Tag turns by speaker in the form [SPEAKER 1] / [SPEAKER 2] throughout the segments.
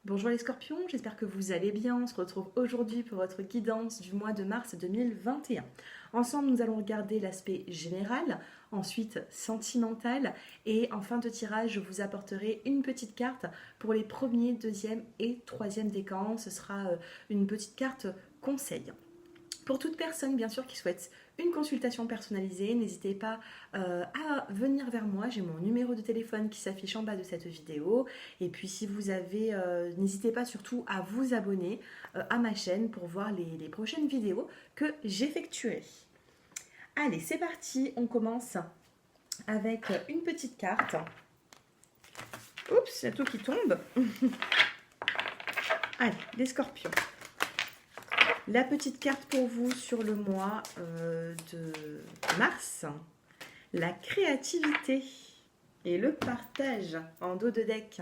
[SPEAKER 1] Bonjour les scorpions, j'espère que vous allez bien. On se retrouve aujourd'hui pour votre guidance du mois de mars 2021. Ensemble, nous allons regarder l'aspect général, ensuite sentimental et en fin de tirage, je vous apporterai une petite carte pour les premiers, deuxième et troisième décans. Ce sera une petite carte conseil. Pour toute personne, bien sûr, qui souhaite une consultation personnalisée, n'hésitez pas à venir vers moi. J'ai mon numéro de téléphone qui s'affiche en bas de cette vidéo. Et puis, si vous avez, n'hésitez pas surtout à vous abonner à ma chaîne pour voir les prochaines vidéos que j'effectuerai. Allez, c'est parti. On commence avec une petite carte. Oups, il y a tout qui tombe. Allez, les scorpions. La petite carte pour vous sur le mois de mars, la créativité et le partage en dos de deck.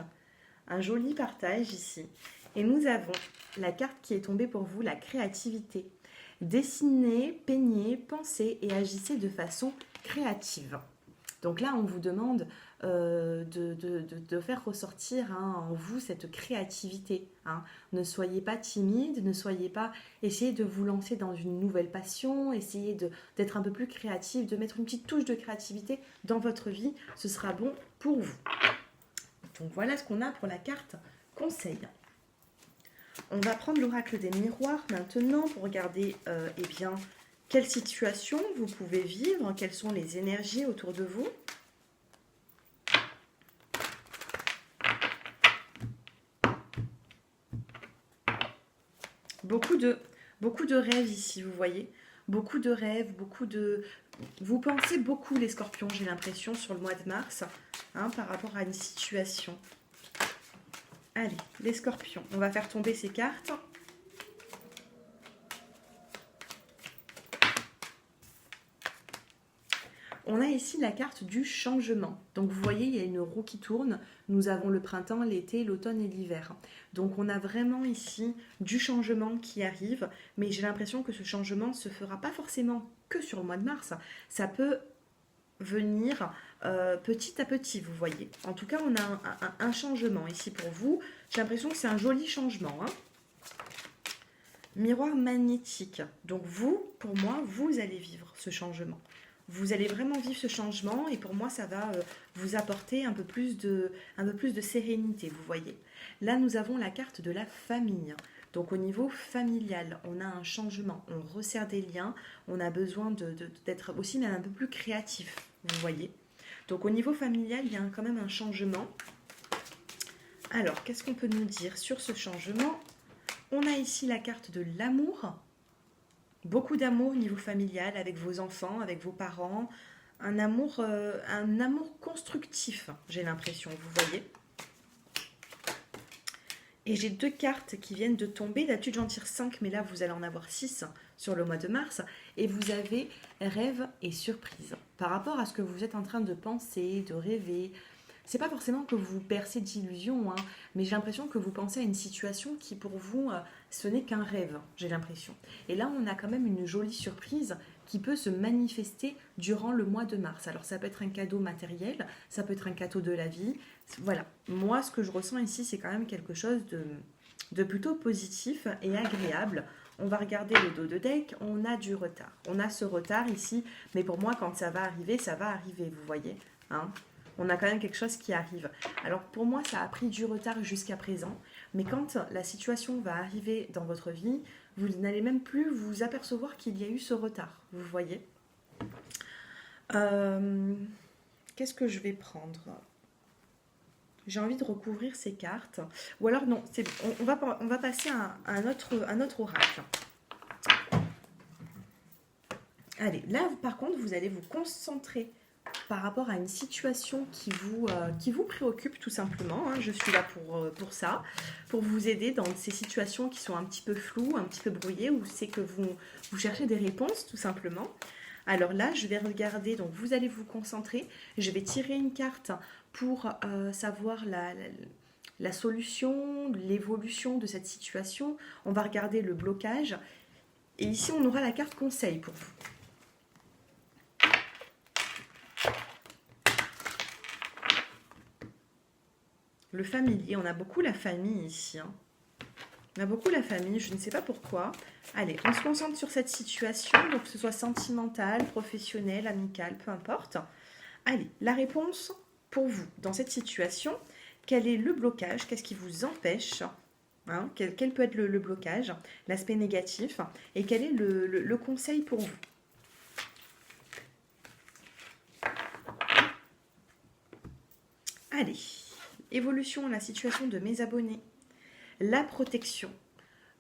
[SPEAKER 1] Un joli partage ici. Et nous avons la carte qui est tombée pour vous, la créativité. Dessinez, peignez, pensez et agissez de façon créative. Donc là, on vous demande de faire ressortir en vous cette créativité. Ne soyez pas timide, ne soyez pas... Essayez de vous lancer dans une nouvelle passion, essayez d'être un peu plus créatif, de mettre une petite touche de créativité dans votre vie. Ce sera bon pour vous. Donc voilà ce qu'on a pour la carte conseil. On va prendre l'oracle des miroirs maintenant pour regarder eh bien, quelle situation vous pouvez vivre, quelles sont les énergies autour de vous. Beaucoup de rêves ici, vous voyez. Beaucoup de rêves, Vous pensez beaucoup, les scorpions, j'ai l'impression, sur le mois de mars, par rapport à une situation. Allez, les scorpions, on va faire tomber ces cartes. On a ici la carte du changement. Donc vous voyez, il y a une roue qui tourne. Nous avons le printemps, l'été, l'automne et l'hiver. Donc on a vraiment ici du changement qui arrive. Mais j'ai l'impression que ce changement ne se fera pas forcément que sur le mois de mars. Ça peut venir petit à petit, vous voyez. En tout cas, on a un changement ici pour vous. J'ai l'impression que c'est un joli changement. Miroir magnétique. Donc vous, pour moi, vous allez vivre ce changement. Vous allez vraiment vivre ce changement et pour moi, ça va vous apporter un peu plus de sérénité, vous voyez. Là, nous avons la carte de la famille. Donc au niveau familial, on a un changement, on resserre des liens, on a besoin d'être aussi même un peu plus créatif, vous voyez. Donc au niveau familial, il y a quand même un changement. Alors, qu'est-ce qu'on peut nous dire sur ce changement? On a ici la carte de l'amour. Beaucoup d'amour au niveau familial, avec vos enfants, avec vos parents. Un amour constructif, j'ai l'impression, vous voyez. Et j'ai deux cartes qui viennent de tomber. D'habitude, j'en tire 5, mais là, vous allez en avoir 6 sur le mois de mars. Et vous avez rêve et surprise. Par rapport à ce que vous êtes en train de penser, de rêver, c'est pas forcément que vous percez d'illusions, mais j'ai l'impression que vous pensez à une situation qui pour vous, ce n'est qu'un rêve, j'ai l'impression. Et là, on a quand même une jolie surprise qui peut se manifester durant le mois de mars. Alors ça peut être un cadeau matériel, ça peut être un cadeau de la vie. Voilà, moi ce que je ressens ici, c'est quand même quelque chose de plutôt positif et agréable. On va regarder le dos de deck, on a du retard. On a ce retard ici, mais pour moi, quand ça va arriver, vous voyez. On a quand même quelque chose qui arrive. Alors pour moi, ça a pris du retard jusqu'à présent, mais quand la situation va arriver dans votre vie, vous n'allez même plus vous apercevoir qu'il y a eu ce retard, vous voyez. Qu'est-ce que je vais prendre? J'ai envie de recouvrir ces cartes. Ou alors non, on va passer à un autre oracle. Allez, là par contre, vous allez vous concentrer par rapport à une situation qui vous préoccupe tout simplement. Je suis là pour ça, pour vous aider dans ces situations qui sont un petit peu floues, un petit peu brouillées, où c'est que vous cherchez des réponses tout simplement. Alors là, je vais regarder, donc vous allez vous concentrer, je vais tirer une carte pour savoir la solution, l'évolution de cette situation. On va regarder le blocage, et ici on aura la carte conseil pour vous. Le familier, on a beaucoup la famille ici. Hein. On a beaucoup la famille, je ne sais pas pourquoi. Allez, on se concentre sur cette situation, donc que ce soit sentimental, professionnel, amical, peu importe. Allez, la réponse pour vous dans cette situation, quel est le blocage? Qu'est-ce qui vous empêche? Hein, quel peut être le blocage, l'aspect négatif? Et quel est le conseil pour vous? Allez, évolution, la situation de mes abonnés. La protection.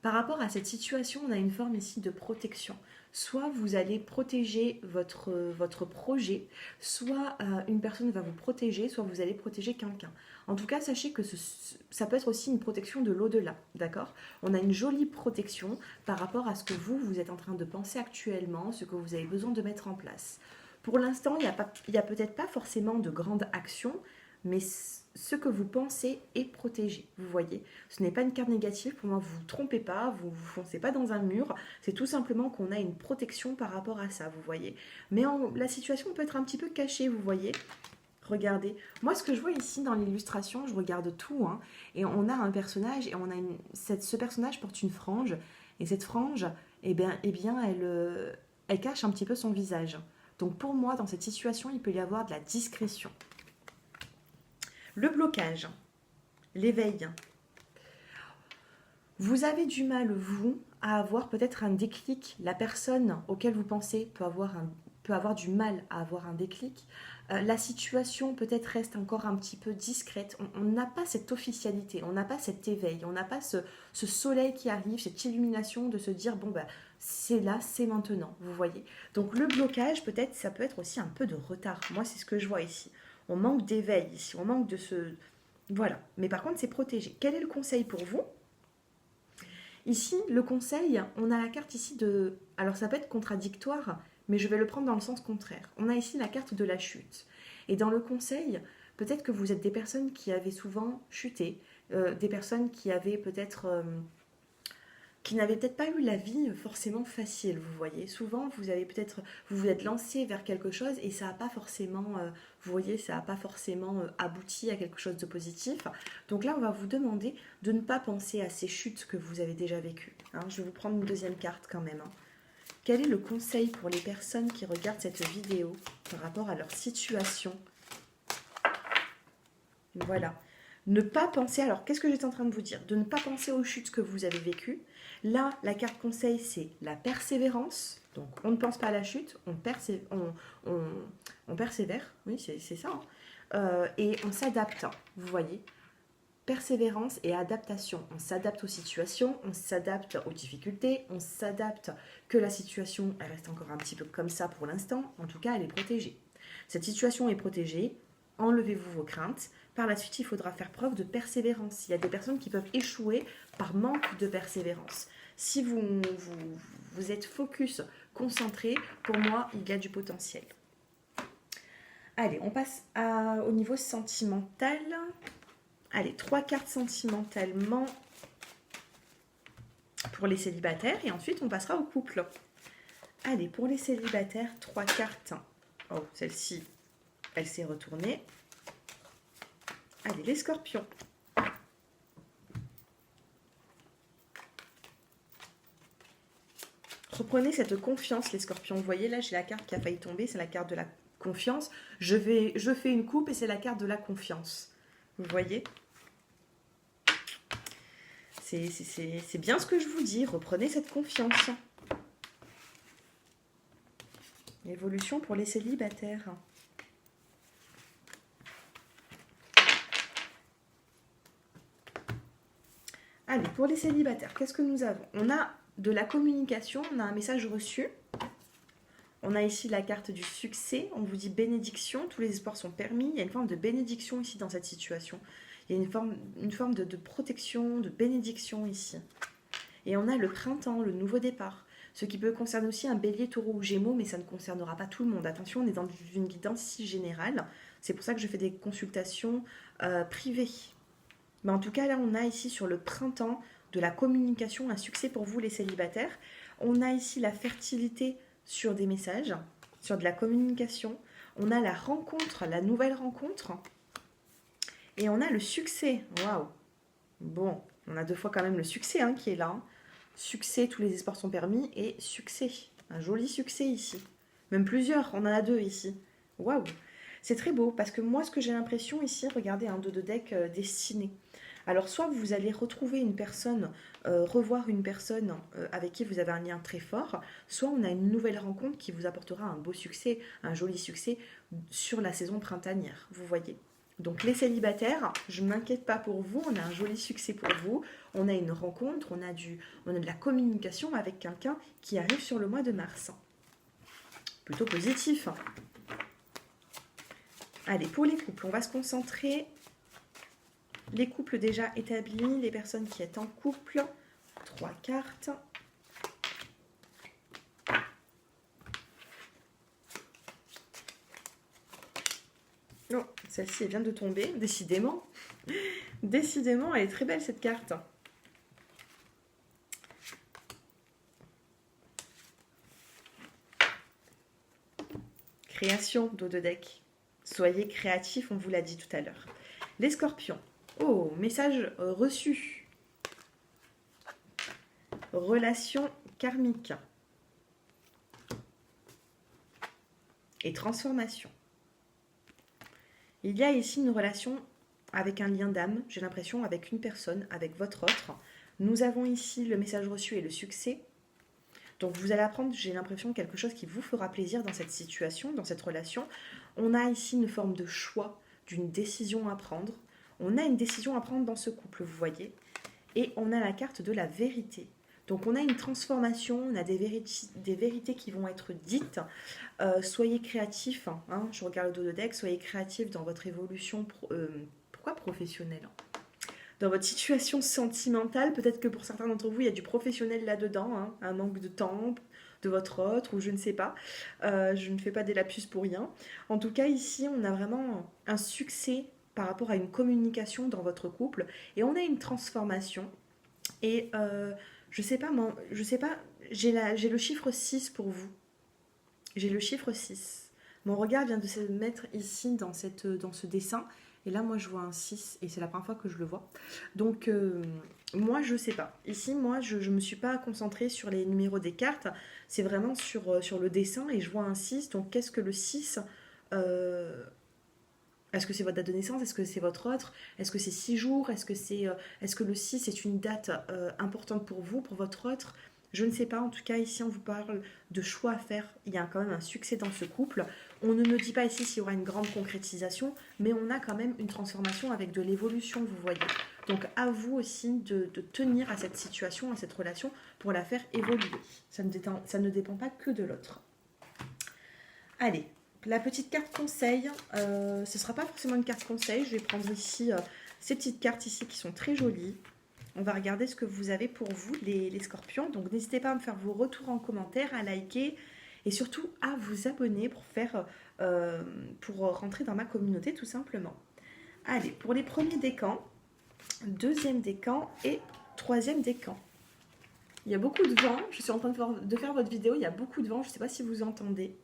[SPEAKER 1] Par rapport à cette situation, on a une forme ici de protection. Soit vous allez protéger votre projet, soit une personne va vous protéger, soit vous allez protéger quelqu'un. En tout cas, sachez que ça peut être aussi une protection de l'au-delà, d'accord? On a une jolie protection par rapport à ce que vous êtes en train de penser actuellement, ce que vous avez besoin de mettre en place. Pour l'instant, il n'y a peut-être pas forcément de grandes actions, mais ce que vous pensez est protégé, vous voyez. Ce n'est pas une carte négative, pour moi, vous ne vous trompez pas, vous ne foncez pas dans un mur, c'est tout simplement qu'on a une protection par rapport à ça, vous voyez. Mais la situation peut être un petit peu cachée, vous voyez. Regardez, moi ce que je vois ici dans l'illustration, je regarde tout, hein, et on a un personnage, et on a ce personnage porte une frange, et cette frange, elle cache un petit peu son visage. Donc pour moi, dans cette situation, il peut y avoir de la discrétion. Le blocage, l'éveil. Vous avez du mal, vous, à avoir peut-être un déclic. La personne auquel vous pensez peut avoir du mal à avoir un déclic. La situation peut-être reste encore un petit peu discrète. On n'a pas cette officialité, on n'a pas cet éveil, on n'a pas ce soleil qui arrive, cette illumination de se dire, bon, bah, c'est là, c'est maintenant, vous voyez. Donc le blocage, peut-être, ça peut être aussi un peu de retard. Moi, c'est ce que je vois ici. On manque d'éveil ici, on manque de ce... Voilà, mais par contre, c'est protégé. Quel est le conseil pour vous? Ici, le conseil, on a la carte ici de... Alors, ça peut être contradictoire, mais je vais le prendre dans le sens contraire. On a ici la carte de la chute. Et dans le conseil, peut-être que vous êtes des personnes qui avaient souvent chuté, des personnes qui avaient peut-être... qui n'avaient peut-être pas eu la vie forcément facile, vous voyez. Souvent, vous vous êtes lancé vers quelque chose et ça n'a pas forcément, vous voyez, ça n'a pas forcément abouti à quelque chose de positif. Donc là, on va vous demander de ne pas penser à ces chutes que vous avez déjà vécues. Hein. Je vais vous prendre une deuxième carte quand même. Hein. Quel est le conseil pour les personnes qui regardent cette vidéo par rapport à leur situation? Voilà. Ne pas penser, alors qu'est-ce que j'étais en train de vous dire? De ne pas penser aux chutes que vous avez vécues. Là, la carte conseil, c'est la persévérance. Donc, on ne pense pas à la chute, on persévère. Oui, c'est ça. Hein. Et on s'adapte, vous voyez. Persévérance et adaptation. On s'adapte aux situations, on s'adapte aux difficultés, on s'adapte que la situation, elle reste encore un petit peu comme ça pour l'instant. En tout cas, elle est protégée. Cette situation est protégée. Enlevez-vous vos craintes. Par la suite, il faudra faire preuve de persévérance. Il y a des personnes qui peuvent échouer par manque de persévérance. Si vous êtes focus, concentré, pour moi, il y a du potentiel. Allez, on passe au niveau sentimental. Allez, 3 cartes sentimentalement pour les célibataires. Et ensuite, on passera au couple. Allez, pour les célibataires, 3 cartes. Oh, celle-ci, elle s'est retournée. Allez, les scorpions. Reprenez cette confiance, les scorpions. Vous voyez, là, j'ai la carte qui a failli tomber. C'est la carte de la confiance. Je fais une coupe et c'est la carte de la confiance. Vous voyez? C'est bien ce que je vous dis. Reprenez cette confiance. Évolution pour les célibataires. Allez, pour les célibataires, qu'est-ce que nous avons? On a de la communication, on a un message reçu. On a ici la carte du succès. On vous dit bénédiction, tous les espoirs sont permis. Il y a une forme de bénédiction ici dans cette situation. Il y a une forme de protection, de bénédiction ici. Et on a le printemps, le nouveau départ. Ce qui peut concerner aussi un bélier, taureau ou gémeaux, mais ça ne concernera pas tout le monde. Attention, on est dans une guidance ici générale. C'est pour ça que je fais des consultations privées. Mais en tout cas, là, on a ici sur le printemps de la communication, un succès pour vous les célibataires. On a ici la fertilité sur des messages, sur de la communication. On a la rencontre, la nouvelle rencontre. Et on a le succès. Waouh. Bon, on a 2 fois quand même le succès hein, qui est là. Hein. Succès, tous les espoirs sont permis. Et succès. Un joli succès ici. Même plusieurs, on en a 2 ici. Waouh. C'est très beau parce que moi, ce que j'ai l'impression ici, regardez, un 2 de deck destiné. Alors, soit vous allez retrouver une personne, revoir une personne avec qui vous avez un lien très fort, soit on a une nouvelle rencontre qui vous apportera un beau succès, un joli succès sur la saison printanière, vous voyez. Donc les célibataires, je ne m'inquiète pas pour vous, on a un joli succès pour vous, on a une rencontre, on a de la communication avec quelqu'un qui arrive sur le mois de mars. Plutôt positif. Allez, pour les couples, on va se concentrer. Les couples déjà établis, les personnes qui sont en couple. 3 cartes. Oh, celle-ci, elle vient de tomber, décidément. Décidément, elle est très belle cette carte. Création, dos de deck. Soyez créatifs, on vous l'a dit tout à l'heure. Les scorpions. Oh, message reçu. Relation karmique. Et transformation. Il y a ici une relation avec un lien d'âme, j'ai l'impression, avec une personne, avec votre autre. Nous avons ici le message reçu et le succès. Donc vous allez apprendre, j'ai l'impression, quelque chose qui vous fera plaisir dans cette situation, dans cette relation. On a ici une forme de choix, d'une décision à prendre. On a une décision à prendre dans ce couple, vous voyez. Et on a la carte de la vérité. Donc on a une transformation, on a des vérités qui vont être dites. Soyez créatifs, hein, je regarde le dos de deck, soyez créatifs dans votre évolution, pourquoi professionnelle hein, dans votre situation sentimentale. Peut-être que pour certains d'entre vous, il y a du professionnel là-dedans, hein, un manque de temps de votre autre, ou je ne sais pas. Je ne fais pas des lapsus pour rien. En tout cas, ici, on a vraiment un succès par rapport à une communication dans votre couple, et on a une transformation. Et je sais pas, j'ai le chiffre 6 pour vous. J'ai le chiffre 6. Mon regard vient de se mettre ici dans ce dessin. Et là, moi, je vois un 6 et c'est la première fois que je le vois. Donc, moi, je sais pas. Ici, moi, je ne me suis pas concentrée sur les numéros des cartes. C'est vraiment sur le dessin et je vois un 6. Donc, qu'est-ce que le 6 Est-ce que c'est votre date de naissance? Est-ce que c'est votre autre? Est-ce que c'est 6 jours? Est-ce que le 6 est une date importante pour vous, pour votre autre? Je ne sais pas. En tout cas, ici, on vous parle de choix à faire. Il y a quand même un succès dans ce couple. On ne me dit pas ici s'il y aura une grande concrétisation, mais on a quand même une transformation avec de l'évolution, vous voyez. Donc, à vous aussi de tenir à cette situation, à cette relation, pour la faire évoluer. Ça ne dépend pas que de l'autre. Allez. La petite carte conseil, ce ne sera pas forcément une carte conseil. Je vais prendre ici ces petites cartes ici qui sont très jolies. On va regarder ce que vous avez pour vous, les scorpions. Donc, n'hésitez pas à me faire vos retours en commentaire, à liker et surtout à vous abonner pour rentrer dans ma communauté tout simplement. Allez, pour les premiers décans, deuxième décan et troisième décan. Il y a beaucoup de vent. Je suis en train de faire votre vidéo. Il y a beaucoup de vent. Je ne sais pas si vous entendez.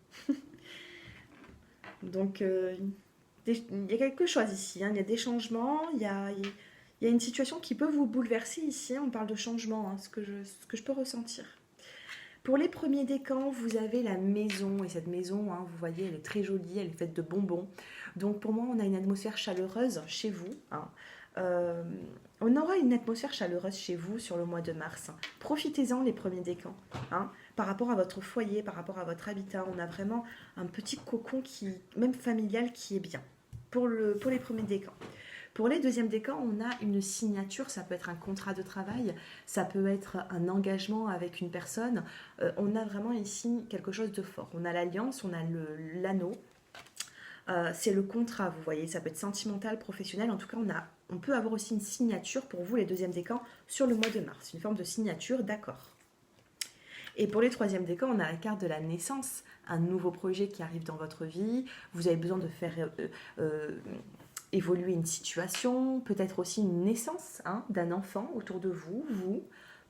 [SPEAKER 1] Donc, il y a quelque chose ici. Hein. Il y a des changements. Il y a une situation qui peut vous bouleverser ici. On parle de changement, hein, ce que je peux ressentir. Pour les premiers décans, vous avez la maison. Et cette maison, hein, vous voyez, elle est très jolie. Elle est faite de bonbons. Donc, pour moi, on a une atmosphère chaleureuse chez vous. Hein. On aura une atmosphère chaleureuse chez vous sur le mois de mars. Profitez-en les premiers décans. Hein. Par rapport à votre foyer, par rapport à votre habitat, on a vraiment un petit cocon même familial, qui est bien. Pour les premiers décans. Pour les deuxièmes décans, on a une signature, ça peut être un contrat de travail, ça peut être un engagement avec une personne. On a vraiment ici quelque chose de fort. On a l'alliance, on a l'anneau. C'est le contrat, vous voyez, ça peut être sentimental, professionnel. En tout cas, on peut avoir aussi une signature pour vous, les deuxièmes décans, sur le mois de mars. Une forme de signature, d'accord. Et pour les troisièmes décans, on a la carte de la naissance, un nouveau projet qui arrive dans votre vie. Vous avez besoin de faire évoluer une situation, peut-être aussi une naissance hein, d'un enfant autour de vous,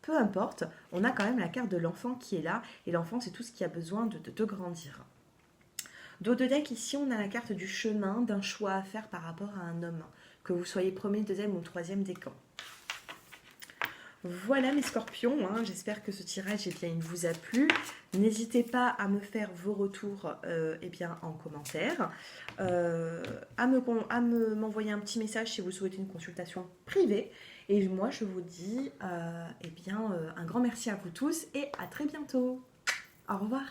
[SPEAKER 1] peu importe. On a quand même la carte de l'enfant qui est là. Et l'enfant, c'est tout ce qui a besoin de grandir. Dos de deck, ici, on a la carte du chemin, d'un choix à faire par rapport à un homme que vous soyez premier, deuxième ou troisième décan. Voilà mes scorpions, hein, j'espère que ce tirage il vous a plu. N'hésitez pas à me faire vos retours en commentaire, à m'envoyer un petit message si vous souhaitez une consultation privée. Et moi je vous dis un grand merci à vous tous et à très bientôt. Au revoir.